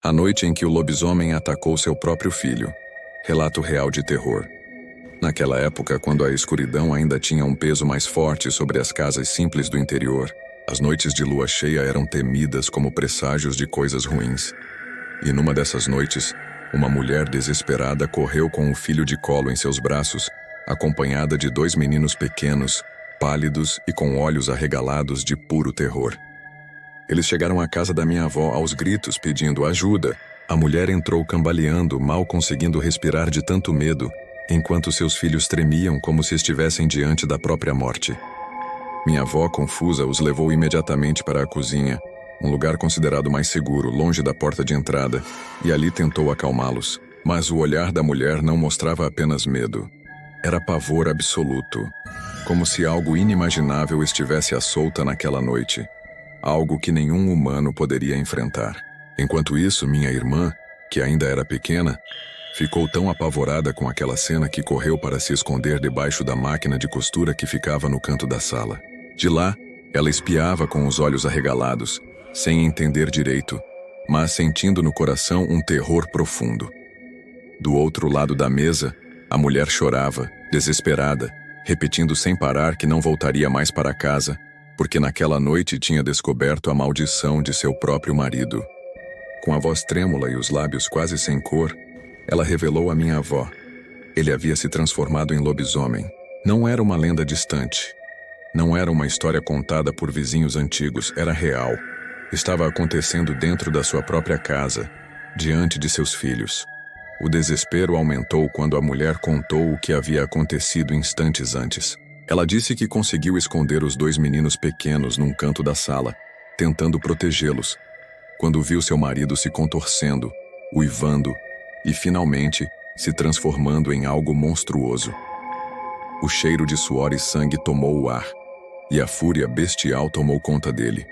A noite em que o lobisomem atacou seu próprio filho. Relato real de terror. Naquela época, quando a escuridão ainda tinha um peso mais forte sobre as casas simples do interior, as noites de lua cheia eram temidas como presságios de coisas ruins. E numa dessas noites, uma mulher desesperada correu com o filho de colo em seus braços, acompanhada de 2 meninos pequenos, pálidos e com olhos arregalados de puro terror. Eles chegaram à casa da minha avó aos gritos pedindo ajuda. A mulher entrou cambaleando, mal conseguindo respirar de tanto medo, enquanto seus filhos tremiam como se estivessem diante da própria morte. Minha avó, confusa, os levou imediatamente para a cozinha, um lugar considerado mais seguro, longe da porta de entrada, e ali tentou acalmá-los. Mas o olhar da mulher não mostrava apenas medo. Era pavor absoluto, como se algo inimaginável estivesse à solta naquela noite. Algo que nenhum humano poderia enfrentar. Enquanto isso, minha irmã, que ainda era pequena, ficou tão apavorada com aquela cena que correu para se esconder debaixo da máquina de costura que ficava no canto da sala. De lá, ela espiava com os olhos arregalados, sem entender direito, mas sentindo no coração um terror profundo. Do outro lado da mesa, a mulher chorava, desesperada, repetindo sem parar que não voltaria mais para casa, porque naquela noite tinha descoberto a maldição de seu próprio marido. Com a voz trêmula e os lábios quase sem cor, ela revelou à minha avó. Ele havia se transformado em lobisomem. Não era uma lenda distante. Não era uma história contada por vizinhos antigos, era real. Estava acontecendo dentro da sua própria casa, diante de seus filhos. O desespero aumentou quando a mulher contou o que havia acontecido instantes antes. Ela disse que conseguiu esconder os 2 meninos pequenos num canto da sala, tentando protegê-los, quando viu seu marido se contorcendo, uivando e, finalmente, se transformando em algo monstruoso. O cheiro de suor e sangue tomou o ar, e a fúria bestial tomou conta dele.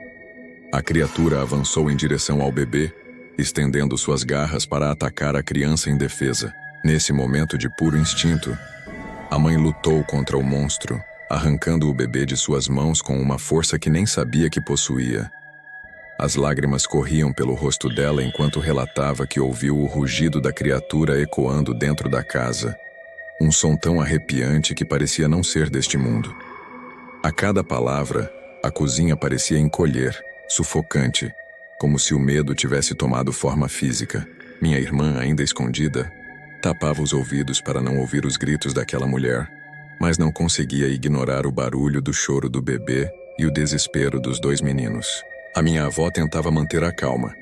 A criatura avançou em direção ao bebê, estendendo suas garras para atacar a criança indefesa. Nesse momento de puro instinto, a mãe lutou contra o monstro, arrancando o bebê de suas mãos com uma força que nem sabia que possuía. As lágrimas corriam pelo rosto dela enquanto relatava que ouviu o rugido da criatura ecoando dentro da casa. Um som tão arrepiante que parecia não ser deste mundo. A cada palavra, a cozinha parecia encolher, sufocante, como se o medo tivesse tomado forma física. Minha irmã, ainda escondida, tapava os ouvidos para não ouvir os gritos daquela mulher, mas não conseguia ignorar o barulho do choro do bebê e o desespero dos 2 meninos. A minha avó tentava manter a calma,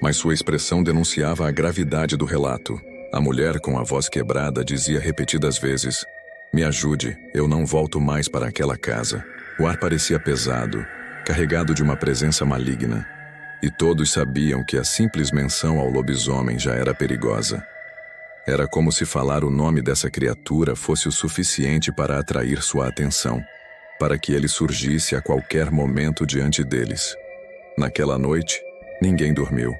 mas sua expressão denunciava a gravidade do relato. A mulher, com a voz quebrada, dizia repetidas vezes: "Me ajude, eu não volto mais para aquela casa." O ar parecia pesado, carregado de uma presença maligna, e todos sabiam que a simples menção ao lobisomem já era perigosa. Era como se falar o nome dessa criatura fosse o suficiente para atrair sua atenção, para que ele surgisse a qualquer momento diante deles. Naquela noite, ninguém dormiu.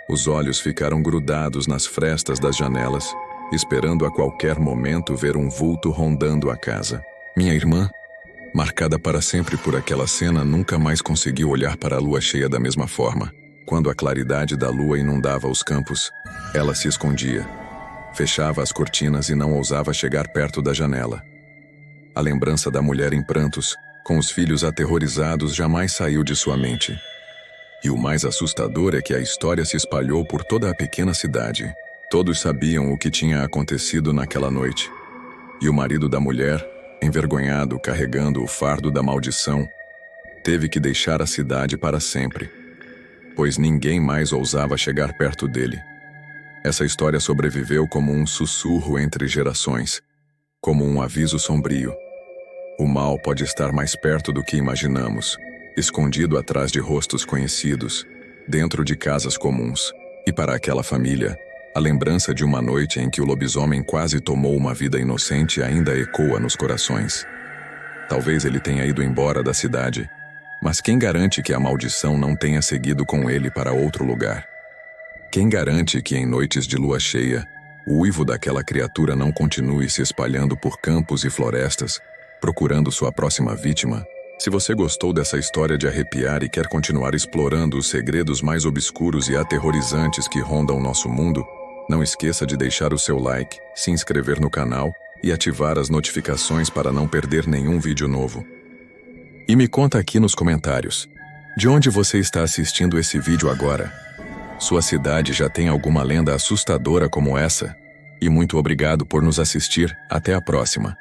Os olhos ficaram grudados nas frestas das janelas, esperando a qualquer momento ver um vulto rondando a casa. Minha irmã, marcada para sempre por aquela cena, nunca mais conseguiu olhar para a lua cheia da mesma forma. Quando a claridade da lua inundava os campos, ela se escondia. Fechava as cortinas e não ousava chegar perto da janela. A lembrança da mulher em prantos, com os filhos aterrorizados, jamais saiu de sua mente. E o mais assustador é que a história se espalhou por toda a pequena cidade. Todos sabiam o que tinha acontecido naquela noite. E o marido da mulher, envergonhado, carregando o fardo da maldição, teve que deixar a cidade para sempre, pois ninguém mais ousava chegar perto dele. Essa história sobreviveu como um sussurro entre gerações, como um aviso sombrio. O mal pode estar mais perto do que imaginamos, escondido atrás de rostos conhecidos, dentro de casas comuns. E para aquela família, a lembrança de uma noite em que o lobisomem quase tomou uma vida inocente ainda ecoa nos corações. Talvez ele tenha ido embora da cidade, mas quem garante que a maldição não tenha seguido com ele para outro lugar? Quem garante que em noites de lua cheia, o uivo daquela criatura não continue se espalhando por campos e florestas, procurando sua próxima vítima? Se você gostou dessa história de arrepiar e quer continuar explorando os segredos mais obscuros e aterrorizantes que rondam nosso mundo, não esqueça de deixar o seu like, se inscrever no canal e ativar as notificações para não perder nenhum vídeo novo. E me conta aqui nos comentários, de onde você está assistindo esse vídeo agora? Sua cidade já tem alguma lenda assustadora como essa? E muito obrigado por nos assistir, até a próxima.